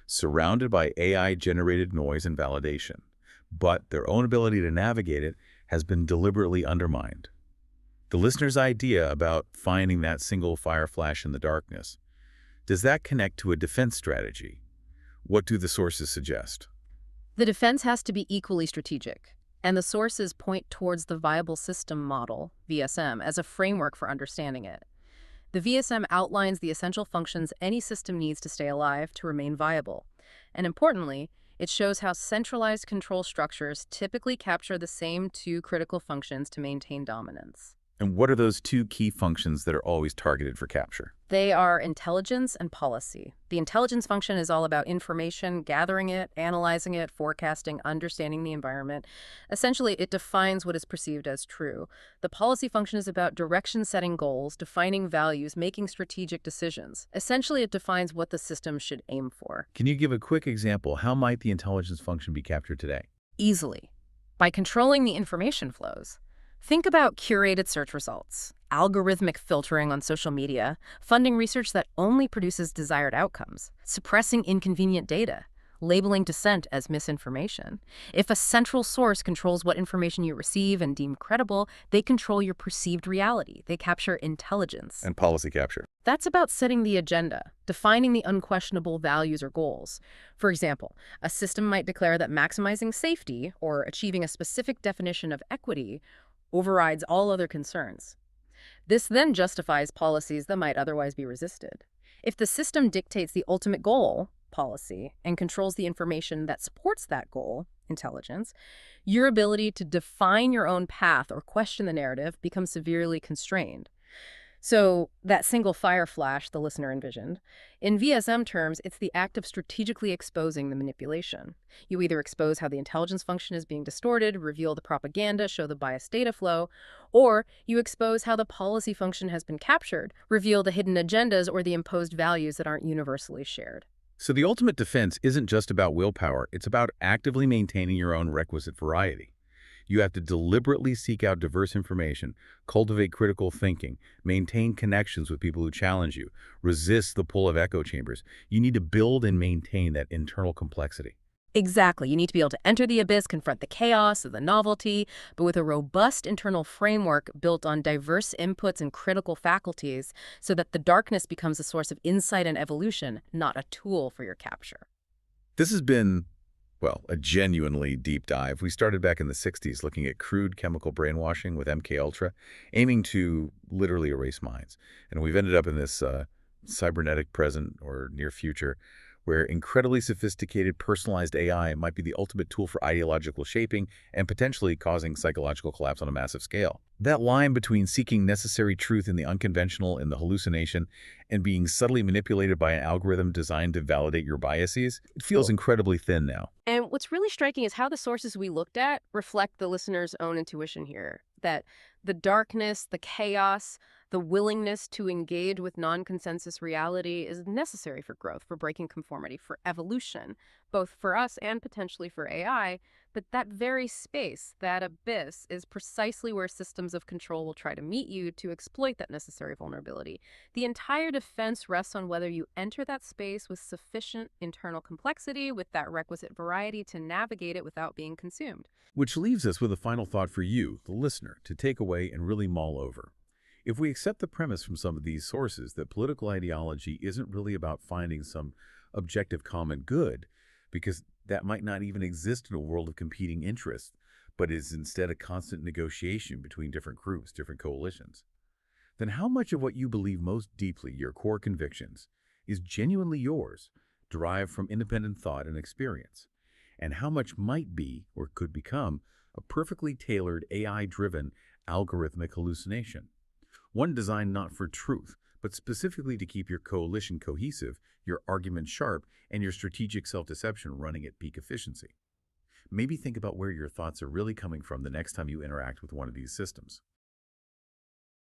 surrounded by AI-generated noise and validation. But their own ability to navigate it has been deliberately undermined. The listener's idea about finding that single fire flash in the darkness, does that connect to a defense strategy? What do the sources suggest? The defense has to be equally strategic, and the sources point towards the viable system model, VSM, as a framework for understanding it. The VSM outlines the essential functions any system needs to stay alive to remain viable. And importantly, it shows how centralized control structures typically capture the same two critical functions to maintain dominance. And what are those two key functions that are always targeted for capture? They are intelligence and policy. The intelligence function is all about information, gathering it, analyzing it, forecasting, understanding the environment. Essentially, it defines what is perceived as true. The policy function is about direction-setting goals, defining values, making strategic decisions. Essentially, it defines what the system should aim for. Can you give a quick example? How might the intelligence function be captured today? Easily. By controlling the information flows. Think about curated search results, algorithmic filtering on social media, funding research that only produces desired outcomes, suppressing inconvenient data, labeling dissent as misinformation. If a central source controls what information you receive and deem credible, they control your perceived reality. They capture intelligence. And policy capture. That's about setting the agenda, defining the unquestionable values or goals. For example, a system might declare that maximizing safety or achieving a specific definition of equity overrides all other concerns. This then justifies policies that might otherwise be resisted. If the system dictates the ultimate goal, policy, and controls the information that supports that goal, intelligence, your ability to define your own path or question the narrative becomes severely constrained. So that single fire flash the listener envisioned, in VSM terms, it's the act of strategically exposing the manipulation. You either expose how the intelligence function is being distorted, reveal the propaganda, show the biased data flow, or you expose how the policy function has been captured, reveal the hidden agendas or the imposed values that aren't universally shared. So the ultimate defense isn't just about willpower, it's about actively maintaining your own requisite variety. You have to deliberately seek out diverse information, cultivate critical thinking, maintain connections with people who challenge you, resist the pull of echo chambers. You need to build and maintain that internal complexity. Exactly. You need to be able to enter the abyss, confront the chaos of the novelty, but with a robust internal framework built on diverse inputs and critical faculties so that the darkness becomes a source of insight and evolution, not a tool for your capture. This has been, well, a genuinely deep dive. We started back in the 60s looking at crude chemical brainwashing with MKUltra, aiming to literally erase minds. And we've ended up in this cybernetic present or near future where incredibly sophisticated personalized AI might be the ultimate tool for ideological shaping and potentially causing psychological collapse on a massive scale. That line between seeking necessary truth in the unconventional and the hallucination and being subtly manipulated by an algorithm designed to validate your biases, it feels incredibly thin now. And what's really striking is how the sources we looked at reflect the listener's own intuition here, that the darkness, the chaos, the willingness to engage with non-consensus reality is necessary for growth, for breaking conformity, for evolution, both for us and potentially for AI. But that very space, that abyss, is precisely where systems of control will try to meet you to exploit that necessary vulnerability. The entire defense rests on whether you enter that space with sufficient internal complexity, with that requisite variety to navigate it without being consumed. Which leaves us with a final thought for you, the listener, to take away and really mull over. If we accept the premise from some of these sources that political ideology isn't really about finding some objective common good, because that might not even exist in a world of competing interests, but is instead a constant negotiation between different groups, different coalitions, then how much of what you believe most deeply, your core convictions, is genuinely yours, derived from independent thought and experience? And how much might be, or could become, a perfectly tailored AI-driven algorithmic hallucination? One designed not for truth, but specifically to keep your coalition cohesive, your argument sharp, and your strategic self-deception running at peak efficiency. Maybe think about where your thoughts are really coming from the next time you interact with one of these systems.